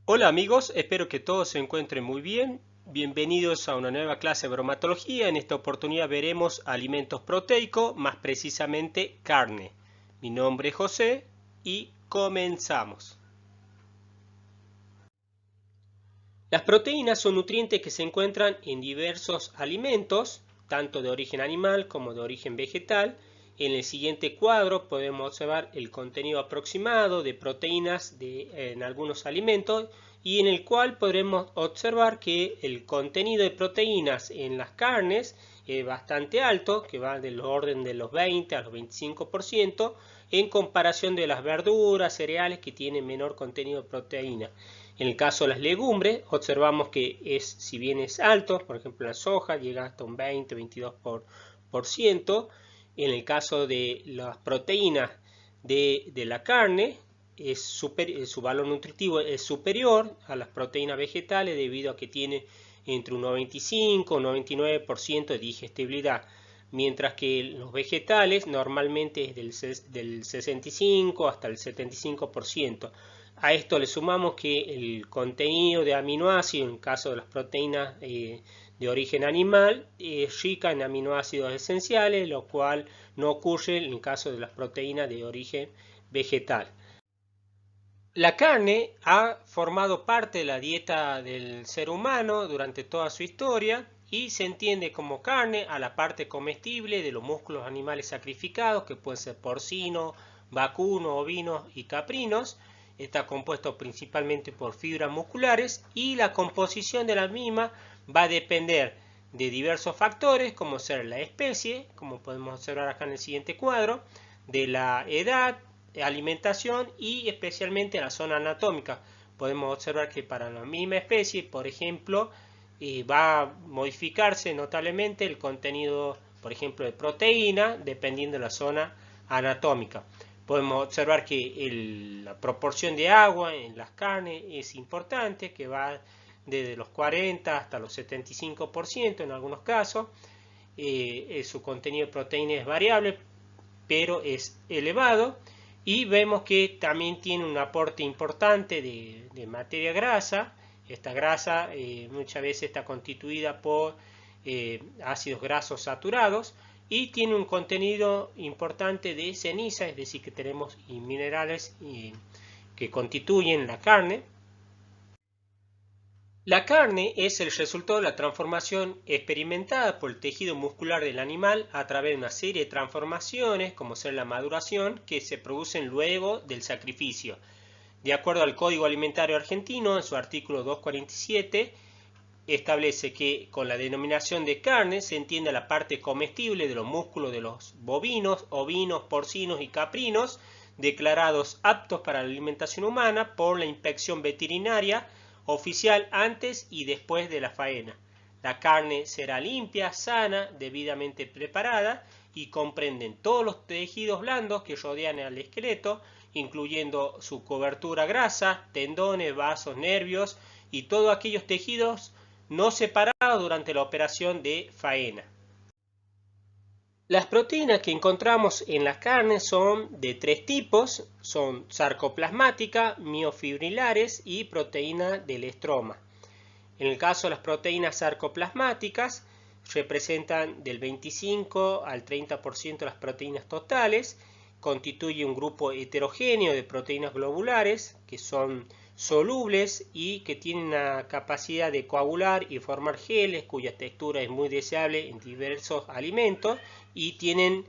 Hola amigos, espero que todos se encuentren muy bien. Bienvenidos a una nueva clase de bromatología. En esta oportunidad veremos alimentos proteicos, más precisamente carne. Mi nombre es José y comenzamos. Las proteínas son nutrientes que se encuentran en diversos alimentos, tanto de origen animal como de origen vegetal. En el siguiente cuadro podemos observar el contenido aproximado de proteínas en algunos alimentos y en el cual podremos observar que el contenido de proteínas en las carnes es bastante alto, que va del orden de los 20 a los 25%, en comparación de las verduras, cereales que tienen menor contenido de proteína. En el caso de las legumbres, observamos que si bien es alto, por ejemplo la soja llega hasta un 20-22%. En el caso de las proteínas de la carne, su valor nutritivo es superior a las proteínas vegetales debido a que tiene entre un 95 o 99% de digestibilidad, mientras que los vegetales normalmente es del 65 hasta el 75%. A esto le sumamos que el contenido de aminoácidos, en caso de las proteínas de origen animal, es rica en aminoácidos esenciales, lo cual no ocurre en el caso de las proteínas de origen vegetal. La carne ha formado parte de la dieta del ser humano durante toda su historia y se entiende como carne a la parte comestible de los músculos animales sacrificados, que pueden ser porcinos, vacunos, ovinos y caprinos. Está compuesto principalmente por fibras musculares y la composición de la misma va a depender de diversos factores, como ser la especie, como podemos observar acá en el siguiente cuadro, de la edad, alimentación y especialmente la zona anatómica. Podemos observar que para la misma especie, por ejemplo, va a modificarse notablemente el contenido, por ejemplo, de proteína, dependiendo de la zona anatómica. Podemos observar que la proporción de agua en las carnes es importante, que va desde los 40 hasta los 75% en algunos casos. Su contenido de proteína es variable, pero es elevado. Y vemos que también tiene un aporte importante de materia grasa. Esta grasa muchas veces está constituida por ácidos grasos saturados y tiene un contenido importante de ceniza, es decir, que tenemos minerales que constituyen la carne. La carne es el resultado de la transformación experimentada por el tejido muscular del animal a través de una serie de transformaciones, como ser la maduración, que se producen luego del sacrificio. De acuerdo al Código Alimentario Argentino, en su artículo 247, establece que con la denominación de carne se entiende la parte comestible de los músculos de los bovinos, ovinos, porcinos y caprinos, declarados aptos para la alimentación humana por la inspección veterinaria oficial antes y después de la faena. La carne será limpia, sana, debidamente preparada y comprenden todos los tejidos blandos que rodean al esqueleto, incluyendo su cobertura grasa, tendones, vasos, nervios y todos aquellos tejidos no separados durante la operación de faena. Las proteínas que encontramos en la carne son de tres tipos, son sarcoplasmática, miofibrilares y proteína del estroma. En el caso de las proteínas sarcoplasmáticas, representan del 25 al 30% de las proteínas totales, constituye un grupo heterogéneo de proteínas globulares que son solubles y que tienen la capacidad de coagular y formar geles cuya textura es muy deseable en diversos alimentos y tienen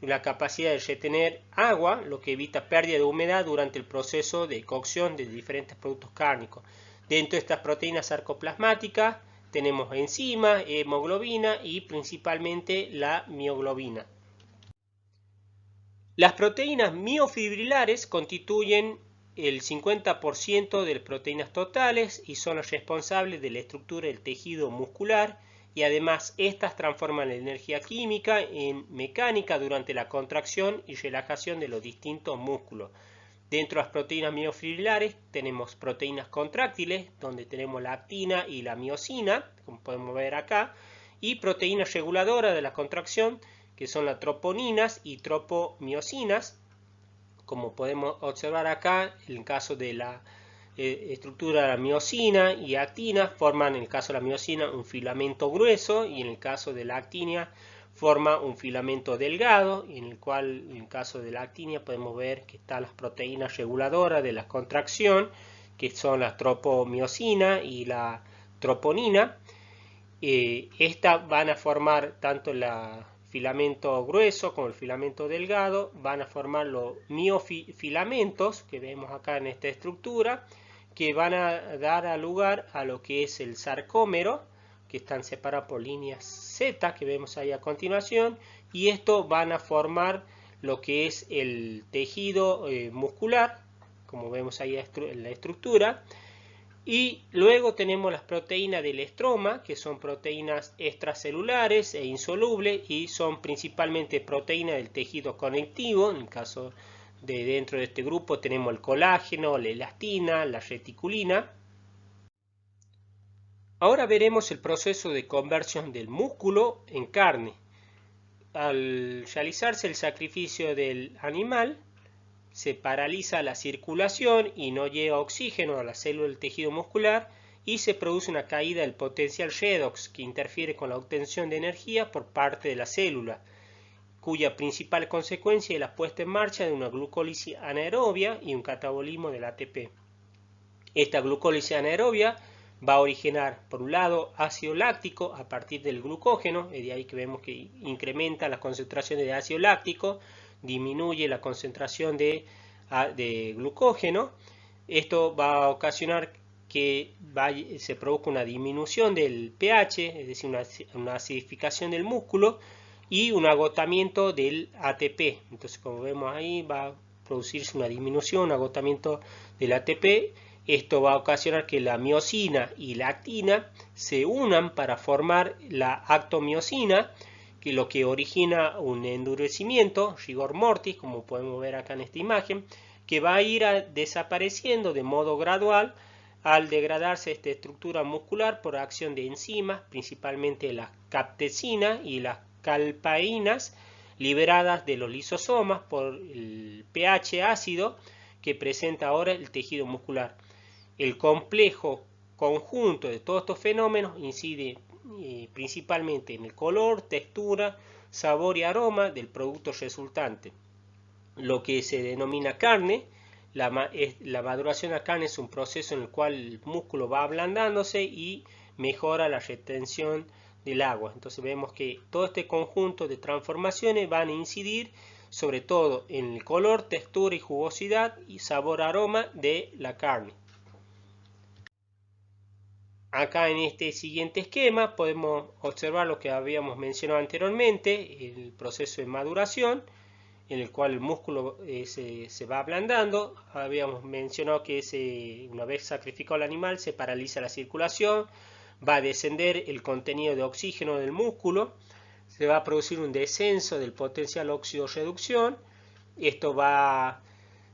la capacidad de retener agua, lo que evita pérdida de humedad durante el proceso de cocción de diferentes productos cárnicos. Dentro de estas proteínas sarcoplasmáticas tenemos enzimas, hemoglobina y principalmente la mioglobina. Las proteínas miofibrilares constituyen el 50% de las proteínas totales y son las responsables de la estructura del tejido muscular y además estas transforman la energía química en mecánica durante la contracción y relajación de los distintos músculos. Dentro de las proteínas miofibrilares tenemos proteínas contráctiles, donde tenemos la actina y la miosina, como podemos ver acá, y proteínas reguladoras de la contracción, que son las troponinas y tropomiosinas, como podemos observar acá en el caso de la estructura de la miosina y actina forman, en el caso de la miosina, un filamento grueso, y en el caso de la actina forma un filamento delgado, en el cual en el caso de la actina podemos ver que están las proteínas reguladoras de la contracción, que son la tropomiosina y la troponina. Estas van a formar tanto el filamento grueso como el filamento delgado, van a formar los miofilamentos que vemos acá en esta estructura, que van a dar lugar a lo que es el sarcómero, que están separados por líneas Z que vemos ahí a continuación, y esto van a formar lo que es el tejido muscular, como vemos ahí en la estructura. Y luego tenemos las proteínas del estroma, que son proteínas extracelulares e insolubles, y son principalmente proteínas del tejido conectivo. En el caso de dentro de este grupo tenemos el colágeno, la elastina, la reticulina. Ahora veremos el proceso de conversión del músculo en carne. Al realizarse el sacrificio del animal, se paraliza la circulación y no llega oxígeno a la célula del tejido muscular, y se produce una caída del potencial redox que interfiere con la obtención de energía por parte de la célula, cuya principal consecuencia es la puesta en marcha de una glucólisis anaerobia y un catabolismo del ATP. Esta glucólisis anaerobia va a originar, por un lado, ácido láctico a partir del glucógeno, es de ahí que vemos que incrementa las concentraciones de ácido láctico, disminuye la concentración de glucógeno. Esto va a ocasionar que se produzca una disminución del pH, es decir, una acidificación del músculo y un agotamiento del ATP. Entonces, como vemos ahí, va a producirse una disminución, un agotamiento del ATP. Esto va a ocasionar que la miosina y la actina se unan para formar la actomiosina, que lo que origina un endurecimiento, rigor mortis, como podemos ver acá en esta imagen, que va a ir desapareciendo de modo gradual al degradarse esta estructura muscular por acción de enzimas, principalmente las captecinas y las calpaínas, liberadas de los lisosomas por el pH ácido que presenta ahora el tejido muscular. El complejo conjunto de todos estos fenómenos incide principalmente en el color, textura, sabor y aroma del producto resultante. Lo que se denomina carne, la maduración de la carne es un proceso en el cual el músculo va ablandándose y mejora la retención del agua. Entonces vemos que todo este conjunto de transformaciones van a incidir sobre todo en el color, textura y jugosidad y sabor, aroma de la carne. Acá en este siguiente esquema podemos observar lo que habíamos mencionado anteriormente, el proceso de maduración, en el cual el músculo se va ablandando. Habíamos mencionado que una vez sacrificado el animal se paraliza la circulación, va a descender el contenido de oxígeno del músculo, se va a producir un descenso del potencial óxido-reducción. Esto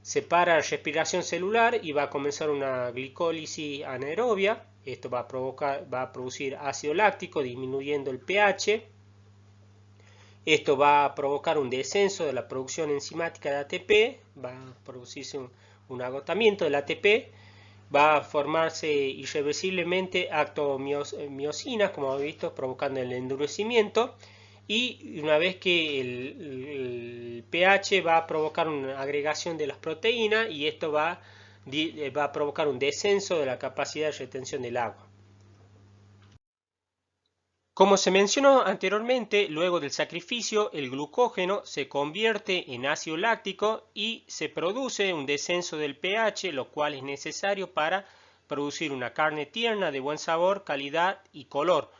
separa la respiración celular y va a comenzar una glicólisis anaerobia. Esto va a producir ácido láctico disminuyendo el pH. Esto va a provocar un descenso de la producción enzimática de ATP, va a producirse un agotamiento del ATP, va a formarse irreversiblemente actomiosina, como hemos visto, provocando el endurecimiento. Y una vez que el pH va a provocar una agregación de las proteínas, y esto va a provocar un descenso de la capacidad de retención del agua. Como se mencionó anteriormente, luego del sacrificio, el glucógeno se convierte en ácido láctico y se produce un descenso del pH, lo cual es necesario para producir una carne tierna de buen sabor, calidad y color.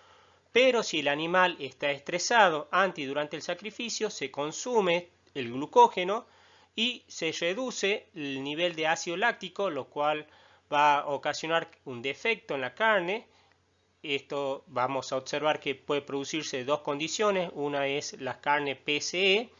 Pero si el animal está estresado antes y durante el sacrificio, se consume el glucógeno y se reduce el nivel de ácido láctico, lo cual va a ocasionar un defecto en la carne. Esto vamos a observar que puede producirse dos condiciones. Una es la carne PCE,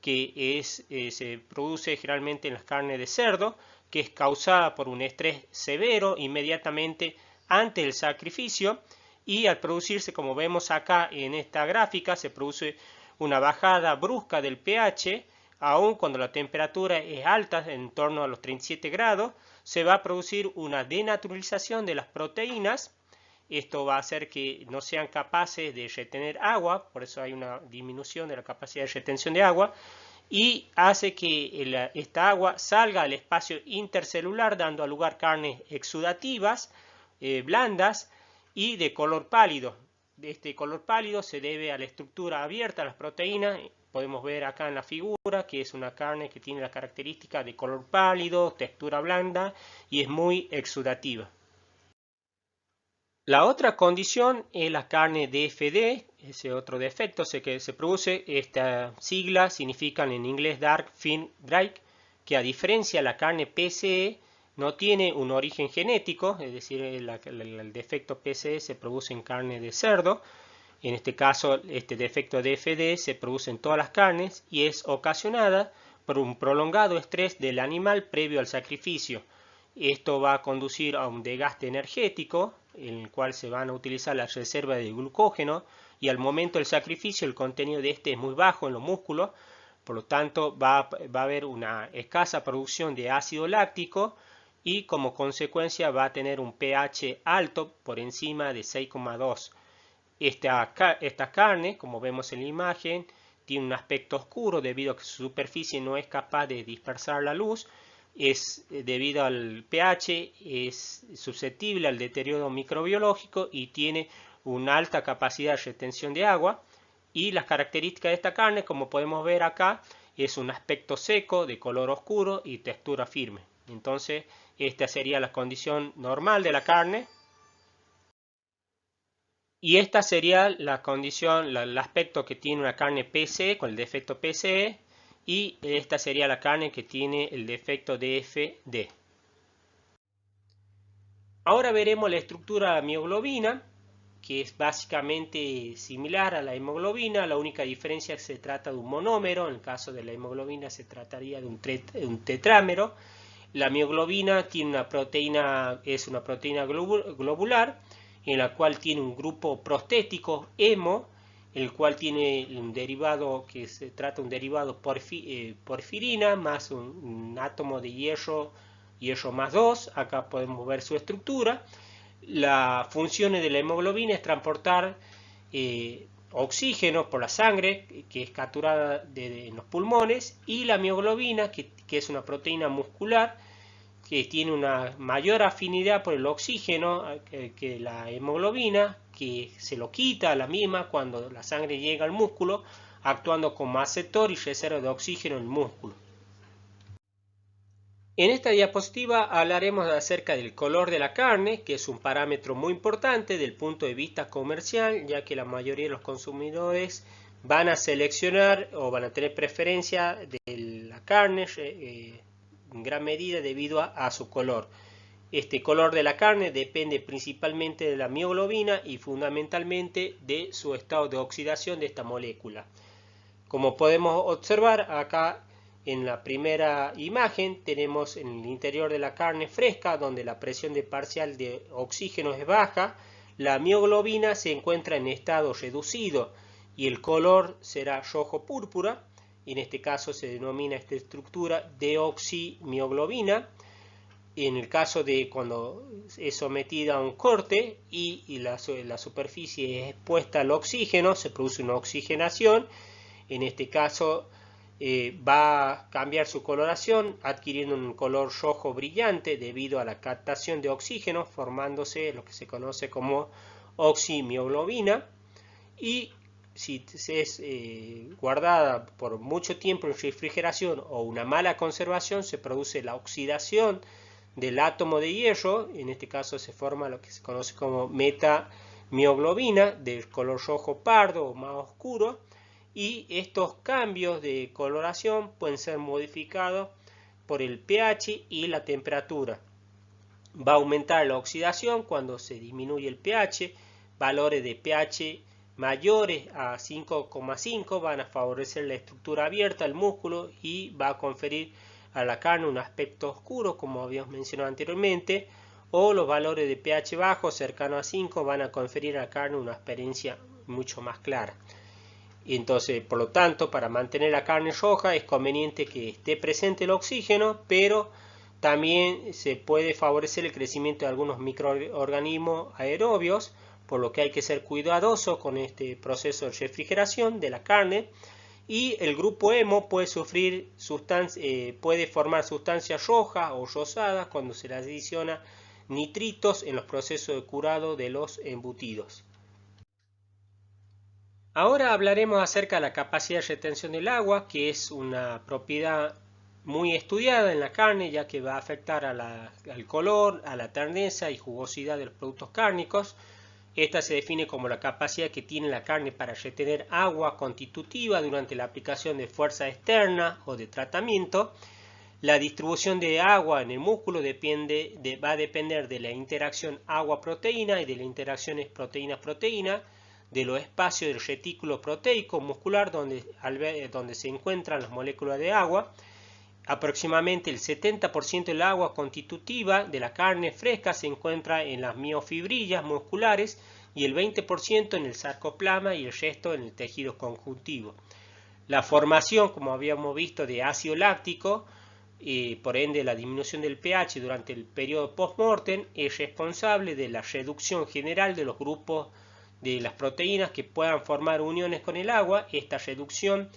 que se produce generalmente en las carnes de cerdo, que es causada por un estrés severo inmediatamente antes del sacrificio, y al producirse, como vemos acá en esta gráfica, se produce una bajada brusca del pH, aun cuando la temperatura es alta, en torno a los 37 grados, se va a producir una denaturalización de las proteínas. Esto va a hacer que no sean capaces de retener agua, por eso hay una disminución de la capacidad de retención de agua, y hace que esta agua salga al espacio intercelular, dando a lugar carnes exudativas, blandas y de color pálido. Este color pálido se debe a la estructura abierta de las proteínas. Podemos ver acá en la figura que es una carne que tiene la característica de color pálido, textura blanda y es muy exudativa. La otra condición es la carne DFD, ese otro defecto que se produce. Esta sigla significan en inglés Dark Fin Break, que a diferencia de la carne PCE no tiene un origen genético, es decir, el defecto PCE se produce en carne de cerdo. En este caso, este defecto DFD se produce en todas las carnes y es ocasionada por un prolongado estrés del animal previo al sacrificio. Esto va a conducir a un desgaste energético, en el cual se van a utilizar las reservas de glucógeno, y al momento del sacrificio el contenido de este es muy bajo en los músculos, por lo tanto va a haber una escasa producción de ácido láctico y como consecuencia va a tener un pH alto por encima de 6,2. Esta carne, como vemos en la imagen, tiene un aspecto oscuro debido a que su superficie no es capaz de dispersar la luz. Debido al pH, es susceptible al deterioro microbiológico y tiene una alta capacidad de retención de agua. Y las características de esta carne, como podemos ver acá, es un aspecto seco, de color oscuro y textura firme. Entonces, esta sería la condición normal de la carne. Y esta sería la condición, el aspecto que tiene una carne PCE con el defecto PCE. Y esta sería la carne que tiene el defecto DFD. Ahora veremos la estructura de la mioglobina, que es básicamente similar a la hemoglobina. La única diferencia es que se trata de un monómero. En el caso de la hemoglobina se trataría de un tetrámero. La mioglobina tiene una proteína, es una proteína globular, en la cual tiene un grupo prostético hemo, el cual tiene un derivado que se trata de un derivado porfirina más un átomo de hierro más 2. Acá podemos ver su estructura. Las funciones de la hemoglobina es transportar oxígeno por la sangre, que es capturada en los pulmones, y la mioglobina, que es una proteína muscular, que tiene una mayor afinidad por el oxígeno que la hemoglobina, que se lo quita a la misma cuando la sangre llega al músculo, actuando como aceptor y reserva de oxígeno en el músculo. En esta diapositiva hablaremos acerca del color de la carne, que es un parámetro muy importante desde el punto de vista comercial, ya que la mayoría de los consumidores van a seleccionar o van a tener preferencia de la carne en gran medida debido a su color. Este color de la carne depende principalmente de la mioglobina y fundamentalmente de su estado de oxidación de esta molécula. Como podemos observar acá en la primera imagen, tenemos en el interior de la carne fresca, donde la presión parcial de oxígeno es baja, la mioglobina se encuentra en estado reducido y el color será rojo púrpura. En este caso se denomina esta estructura deoximioglobina. En el caso de cuando es sometida a un corte y la superficie es expuesta al oxígeno, se produce una oxigenación. En este caso va a cambiar su coloración adquiriendo un color rojo brillante debido a la captación de oxígeno, formándose lo que se conoce como oximioglobina. Y si es guardada por mucho tiempo en refrigeración o una mala conservación, se produce la oxidación del átomo de hierro. En este caso se forma lo que se conoce como metamioglobina, del color rojo pardo o más oscuro. Y estos cambios de coloración pueden ser modificados por el pH y la temperatura. Va a aumentar la oxidación cuando se disminuye el pH. Valores de pH mayores a 5,5 van a favorecer la estructura abierta del músculo y va a conferir a la carne un aspecto oscuro, como habíamos mencionado anteriormente, o los valores de pH bajo cercano a 5 van a conferir a la carne una apariencia mucho más clara. Entonces, por lo tanto, para mantener la carne roja es conveniente que esté presente el oxígeno, pero también se puede favorecer el crecimiento de algunos microorganismos aerobios, por lo que hay que ser cuidadoso con este proceso de refrigeración de la carne. Y el grupo hemo puede puede formar sustancias rojas o rosadas cuando se le adiciona nitritos en los procesos de curado de los embutidos. Ahora hablaremos acerca de la capacidad de retención del agua, que es una propiedad muy estudiada en la carne, ya que va a afectar al color, a la terneza y jugosidad de los productos cárnicos. Esta se define como la capacidad que tiene la carne para retener agua constitutiva durante la aplicación de fuerza externa o de tratamiento. La distribución de agua en el músculo va a depender de la interacción agua-proteína y de la interacción proteína-proteína, de los espacios del retículo proteico muscular donde se encuentran las moléculas de agua. Aproximadamente el 70% del agua constitutiva de la carne fresca se encuentra en las miofibrillas musculares y el 20% en el sarcoplasma y el resto en el tejido conjuntivo. La formación, como habíamos visto, de ácido láctico, por ende la disminución del pH durante el periodo post-mortem, es responsable de la reducción general de los grupos de las proteínas que puedan formar uniones con el agua. Esta reducción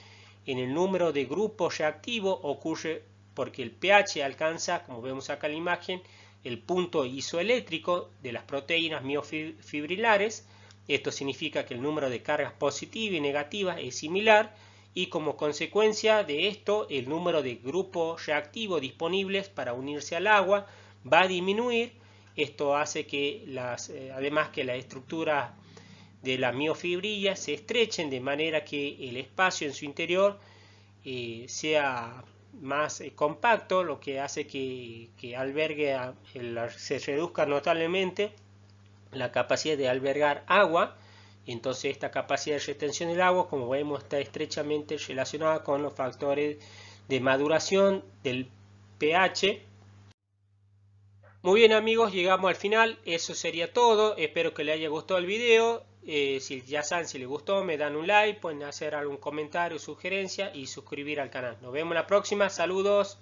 en el número de grupos reactivos ocurre porque el pH alcanza, como vemos acá en la imagen, el punto isoeléctrico de las proteínas miofibrilares. Esto significa que el número de cargas positivas y negativas es similar y como consecuencia de esto el número de grupos reactivos disponibles para unirse al agua va a disminuir. Esto hace que además que la estructura de las miofibrillas se estrechen de manera que el espacio en su interior sea más compacto, lo que hace que se reduzca notablemente la capacidad de albergar agua. Entonces esta capacidad de retención del agua, como vemos, está estrechamente relacionada con los factores de maduración del pH. Muy bien amigos, llegamos al final, eso sería todo, espero que les haya gustado el video. Si ya saben, si les gustó, me dan un like, pueden hacer algún comentario, sugerencia y suscribir al canal. Nos vemos la próxima, saludos.